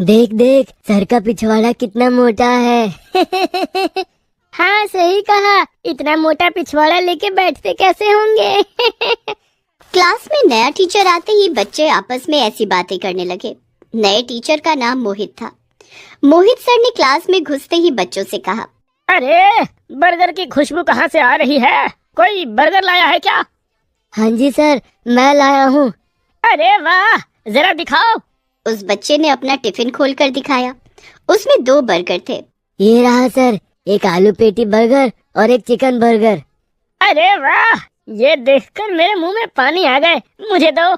देख देख सर का पिछवाड़ा कितना मोटा है। हाँ सही कहा, इतना मोटा पिछवाड़ा लेके बैठते कैसे होंगे। क्लास में नया टीचर आते ही बच्चे आपस में ऐसी बातें करने लगे। नए टीचर का नाम मोहित था। मोहित सर ने क्लास में घुसते ही बच्चों से कहा, अरे बर्गर की खुशबू कहाँ से आ रही है? कोई बर्गर लाया है क्या? हाँ जी सर, मैं लाया हूँ। अरे वाह, जरा दिखाओ। उस बच्चे ने अपना टिफिन खोलकर दिखाया। उसमें 2 बर्गर थे। ये रहा सर, एक आलू पेटी बर्गर और एक चिकन बर्गर। अरे वाह, ये देखकर मेरे मुंह में पानी आ गए, मुझे दो।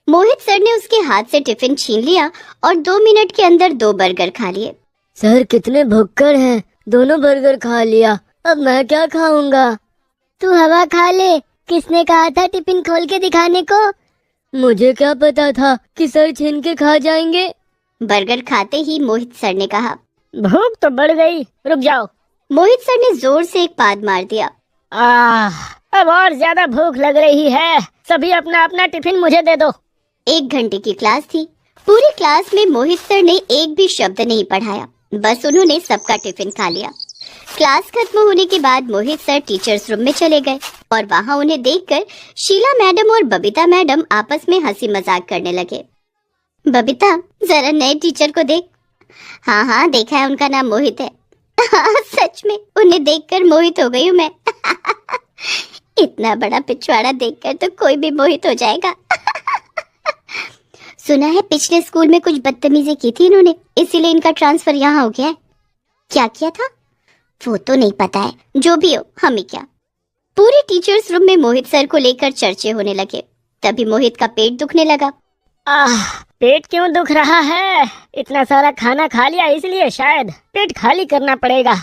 मोहित सर ने उसके हाथ से टिफिन छीन लिया और 2 मिनट के अंदर 2 बर्गर खा लिए। सर कितने भुक्कड़ हैं, दोनों बर्गर खा लिया, अब मैं क्या खाऊंगा? तू हवा खा ले, किसने कहा था टिफिन खोल के दिखाने को? मुझे क्या पता था कि सर छीन के खा जाएंगे। बर्गर खाते ही मोहित सर ने कहा, भूख तो बढ़ गई, रुक जाओ। मोहित सर ने जोर से एक पाद मार दिया। अब और ज्यादा भूख लग रही है, सभी अपना अपना टिफिन मुझे दे दो। 1 घंटे की क्लास थी। पूरी क्लास में मोहित सर ने एक भी शब्द नहीं पढ़ाया, बस उन्होंने सबका टिफिन खा लिया। क्लास खत्म होने के बाद मोहित सर टीचर्स रूम में चले गए और वहाँ उन्हें देखकर शीला मैडम और बबीता मैडम आपस में हंसी मजाक करने लगे। बबीता, जरा नए टीचर को देख। हाँ हाँ देखा है, उनका नाम मोहित है। हाँ, सच में उन्हें देखकर मोहित हो गई हूँ मैं। इतना बड़ा पिछवाड़ा देखकर तो कोई भी मोहित हो जाएगा। सुना है पिछले स्कूल में कुछ बदतमीजी की थी इन्होंने, इसीलिए इनका ट्रांसफर यहाँ हो गया है। क्या किया था वो तो नहीं पता है, जो भी हो हमें क्या। पूरे टीचर्स रूम में मोहित सर को लेकर चर्चे होने लगे। तभी मोहित का पेट दुखने लगा। पेट क्यों दुख रहा है? इतना सारा खाना खा लिया, इसलिए शायद पेट खाली करना पड़ेगा।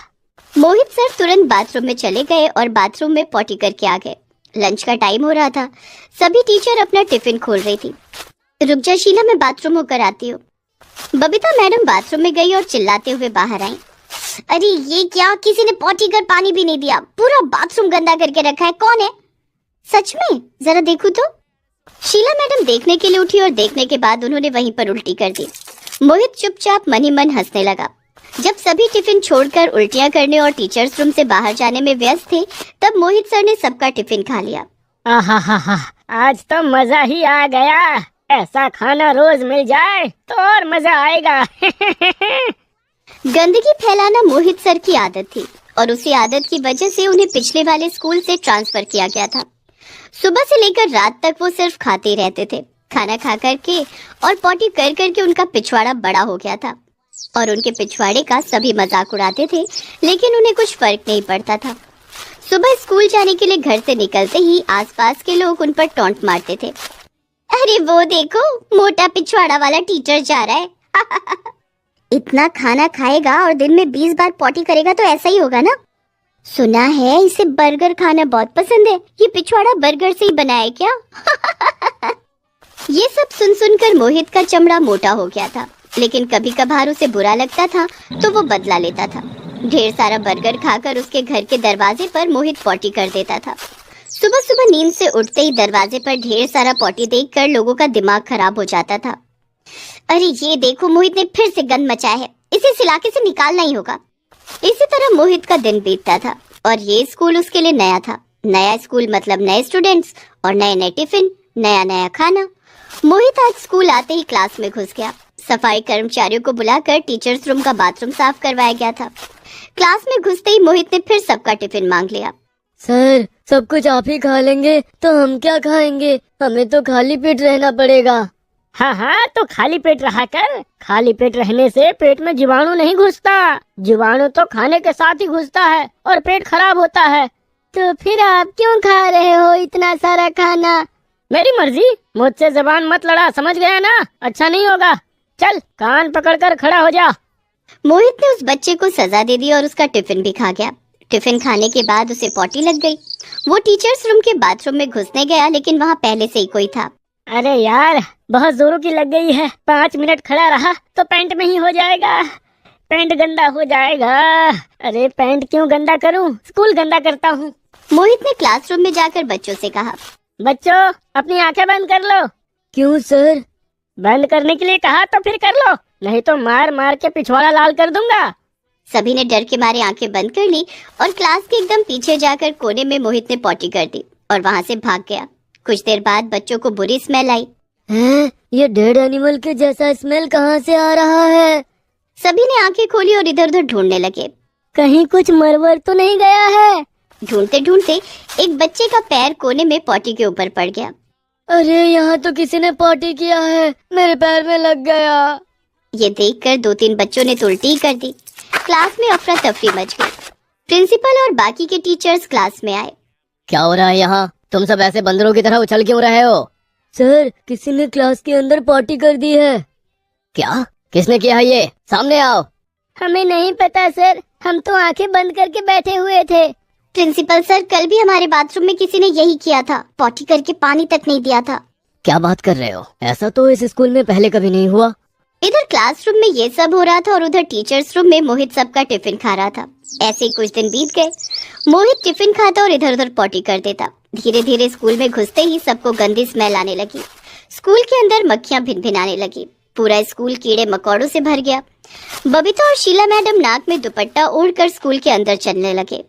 मोहित सर तुरंत बाथरूम में चले गए और बाथरूम में पॉटी करके आ गए। लंच का टाइम हो रहा था। सभी टीचर अपना टिफिन खोल रही थी। रुक जा शीला, मैं बाथरूम होकर आती हूँ। बबीता मैडम बाथरूम में गई और चिल्लाते हुए बाहर आई। अरे ये क्या, किसी ने पॉटी कर पानी भी नहीं दिया, पूरा बाथरूम गंदा करके रखा है, कौन है? सच में, जरा देखूं तो। शीला मैडम देखने के लिए उठी और देखने के बाद उन्होंने वहीं पर उल्टी कर दी। मोहित चुपचाप मन ही मन हंसने लगा। जब सभी टिफिन छोड़कर उल्टियां करने और टीचर्स रूम से बाहर जाने में व्यस्त थे, तब मोहित सर ने सबका टिफिन खा लिया। आज तो मजा ही आ गया। ऐसा खाना रोज मिल जाए तो और मजा आएगा। गंदगी फैलाना मोहित सर की आदत थी और उसी आदत की वजह से उन्हें पिछले वाले स्कूल से ट्रांसफर किया गया था। सुबह से लेकर रात तक वो सिर्फ खाते रहते थे। खाना खा करके और पॉटी कर करके उनका पिछवाड़ा बड़ा हो गया था और उनके पिछवाड़े का सभी मजाक उड़ाते थे, लेकिन उन्हें कुछ फर्क नहीं पड़ता था। सुबह स्कूल जाने के लिए घर से निकलते ही आसपास के लोग उन पर टॉन्ट मारते थे। अरे वो देखो, मोटा पिछवाड़ा वाला टीचर जा रहा है। इतना खाना खाएगा और दिन में 20 बार पॉटी करेगा तो ऐसा ही होगा ना। सुना है इसे बर्गर खाना बहुत पसंद है, ये पिछवाड़ा बर्गर से ही बना है क्या? ये सब सुन सुनकर मोहित का चमड़ा मोटा हो गया था, लेकिन कभी कभार उसे बुरा लगता था तो वो बदला लेता था। ढेर सारा बर्गर खाकर उसके घर के दरवाजे पर मोहित पॉटी कर देता था। सुबह सुबह नींद से उठते ही दरवाजे पर ढेर सारा पॉटी देखकर लोगों का दिमाग खराब हो जाता था। अरे ये देखो, मोहित ने फिर से गंद मचाया है, इसे इस इलाके से निकालना ही होगा। इसी तरह मोहित का दिन बीतता था और ये स्कूल उसके लिए नया था। नया स्कूल मतलब नए स्टूडेंट्स और नए नए टिफिन, नया नया खाना। मोहित आज स्कूल आते ही क्लास में घुस गया। सफाई कर्मचारियों को बुलाकर टीचर्स रूम का बाथरूम साफ करवाया गया था। क्लास में घुसते ही मोहित ने फिर सबका टिफिन मांग लिया। सर, सब कुछ आप ही खा लेंगे तो हम क्या खाएंगे? हमें तो खाली पेट रहना पड़ेगा। हाँ, तो खाली पेट रहा कर। खाली पेट रहने से पेट में जीवाणु नहीं घुसता। जीवाणु तो खाने के साथ ही घुसता है और पेट खराब होता है। तो फिर आप क्यों खा रहे हो इतना सारा खाना? मेरी मर्जी, मुझसे जबान मत लड़ा, समझ गया ना? अच्छा नहीं होगा। चल कान पकड़कर खड़ा हो जा। मोहित ने उस बच्चे को सजा दे दी और उसका टिफिन भी खा गया। टिफिन खाने के बाद उसे पॉटी लग गई। वो टीचर्स रूम के बाथरूम में घुसने गया, लेकिन वहाँ पहले से ही कोई था। अरे यार, बहुत जोरों की लग गई है। 5 मिनट खड़ा रहा तो पैंट में ही हो जाएगा। पैंट गंदा हो जाएगा। अरे पैंट क्यों गंदा करूं, स्कूल गंदा करता हूँ। मोहित ने क्लासरूम में जाकर बच्चों से कहा, बच्चों अपनी आंखें बंद कर लो। क्यों सर? बंद करने के लिए कहा तो फिर कर लो। नहीं तो मार मार के पिछवाड़ा लाल कर दूंगा। सभी ने डर के मारे आंखें बंद कर ली और क्लास के एकदम पीछे जाकर कोने में मोहित ने पॉटी कर दी और वहाँ से भाग गया। कुछ देर बाद बच्चों को बुरी स्मेल आई। हैं? ये डेड एनिमल के जैसा स्मेल कहाँ से आ रहा है? सभी ने आंखें खोली और इधर उधर ढूंढने लगे। कहीं कुछ मरवर तो नहीं गया है? ढूंढते ढूंढते एक बच्चे का पैर कोने में पॉटी के ऊपर पड़ गया। अरे यहाँ तो किसी ने पॉटी किया है, मेरे पैर में लग गया। ये देखकर 2-3 बच्चों ने तो उल्टी कर दी। क्लास में अफरा तफरी मच गई। प्रिंसिपल और बाकी के टीचर्स क्लास में आए। क्या हो रहा है यहाँ? तुम सब ऐसे बंदरों की तरह उछल क्यों रहे हो? सर, किसी ने क्लास के अंदर पॉटी कर दी है। क्या? किसने किया है ये? सामने आओ। हमें नहीं पता सर, हम तो आंखें बंद करके बैठे हुए थे। प्रिंसिपल सर, कल भी हमारे बाथरूम में किसी ने यही किया था, पॉटी करके पानी तक नहीं दिया था। क्या बात कर रहे हो? ऐसा तो इस स्कूल में पहले कभी नहीं हुआ। इधर क्लासरूम में ये सब हो रहा था और उधर टीचर्स रूम में मोहित सबका टिफिन खा रहा था। ऐसे ही कुछ दिन बीत गए। मोहित टिफिन खाता और इधर उधर पॉटी कर देता। धीरे धीरे स्कूल में घुसते ही सबको गंदी स्मेल आने लगी। स्कूल के अंदर मक्खियां भिनभिनाने लगी। पूरा स्कूल कीड़े मकोड़ों से भर गया। बबीता और शीला मैडम नाक में दुपट्टा ओढ़कर स्कूल के अंदर चलने लगे।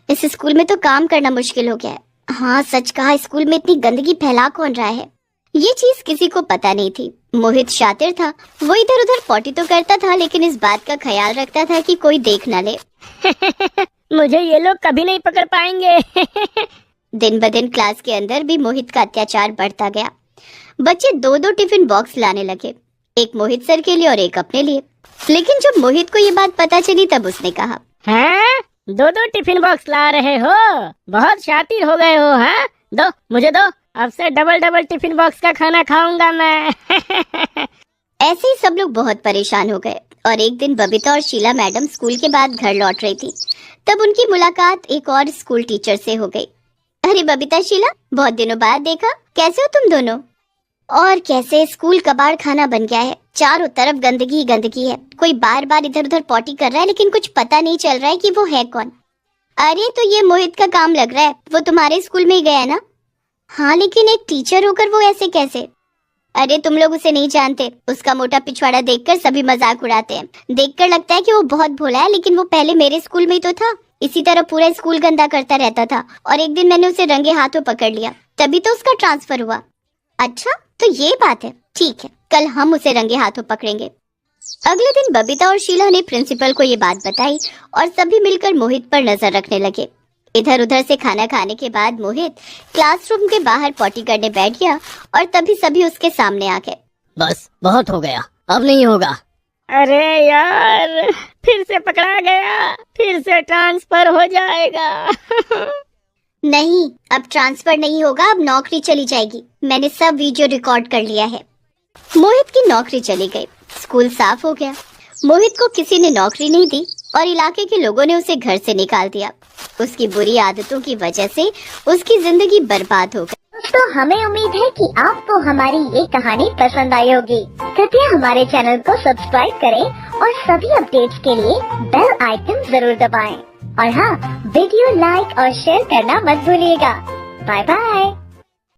इस स्कूल में तो काम करना मुश्किल हो गया है। हाँ, सच कहा, स्कूल में इतनी गंदगी फैला कौन रहा है? ये चीज किसी को पता नहीं थी। मोहित शातिर था, वो इधर उधर पॉटी तो करता था, लेकिन इस बात का ख्याल रखता था कि कोई देख न ले। मुझे ये लोग कभी नहीं पकड़ पाएंगे। दिन ब दिन क्लास के अंदर भी मोहित का अत्याचार बढ़ता गया। बच्चे 2-2 टिफिन बॉक्स लाने लगे, एक मोहित सर के लिए और एक अपने लिए। लेकिन जब मोहित को ये बात पता चली तब उसने कहा, हैं? 2-2 टिफिन बॉक्स ला रहे हो? बहुत शातिर हो गए हो। हाँ, दो, मुझे दो। अब से डबल टिफिन बॉक्स का खाना खाऊंगा मैं। ऐसे ही सब लोग बहुत परेशान हो गए। और एक दिन बबीता और शीला मैडम स्कूल के बाद घर लौट रही थी, तब उनकी मुलाकात एक और स्कूल टीचर से हो गई। अरे बबीता, शीला, बहुत दिनों बाद देखा, कैसे हो तुम दोनों? और कैसे? स्कूल कबाड़ खाना बन गया है, चारों तरफ गंदगी ही गंदगी है। कोई बार बार इधर उधर पॉटी कर रहा है, लेकिन कुछ पता नहीं चल रहा है कि वो है कौन। अरे तो ये मोहित का काम लग रहा है, वो तुम्हारे स्कूल में ही गया ना? हाँ, लेकिन एक टीचर होकर वो ऐसे कैसे? अरे तुम लोग उसे नहीं जानते। उसका मोटा पिछवाड़ा देखकर सभी मजाक उड़ाते हैं। देखकर लगता है कि वो बहुत भोला है, लेकिन वो पहले मेरे स्कूल में ही तो था। इसी तरह पूरा स्कूल गंदा करता रहता था और एक दिन मैंने उसे रंगे हाथों पकड़ लिया, तभी तो उसका ट्रांसफर हुआ। अच्छा, तो ये बात है, ठीक है, कल हम उसे रंगे हाथों पकड़ेंगे। अगले दिन बबीता और शीला ने प्रिंसिपल को ये बात बताई और सभी मिलकर मोहित पर नजर रखने लगे। इधर उधर से खाना खाने के बाद मोहित क्लासरूम के बाहर पॉटी करने बैठ गया और तभी सभी उसके सामने आ गए। बस बहुत हो गया, अब नहीं होगा। अरे यार, फिर से पकड़ा गया, फिर से ट्रांसफर हो जाएगा। नहीं, अब ट्रांसफर नहीं होगा, अब नौकरी चली जाएगी। मैंने सब वीडियो रिकॉर्ड कर लिया है। मोहित की नौकरी चली गई, स्कूल साफ हो गया। मोहित को किसी ने नौकरी नहीं दी और इलाके के लोगों ने उसे घर से निकाल दिया। उसकी बुरी आदतों की वजह से उसकी जिंदगी बर्बाद हो गई। तो हमें उम्मीद है कि आपको हमारी ये कहानी पसंद आई होगी। कृपया हमारे चैनल को सब्सक्राइब करें और सभी अपडेट्स के लिए बेल आइकन जरूर दबाएं। और हाँ, वीडियो लाइक और शेयर करना मत भूलिएगा। Bye bye.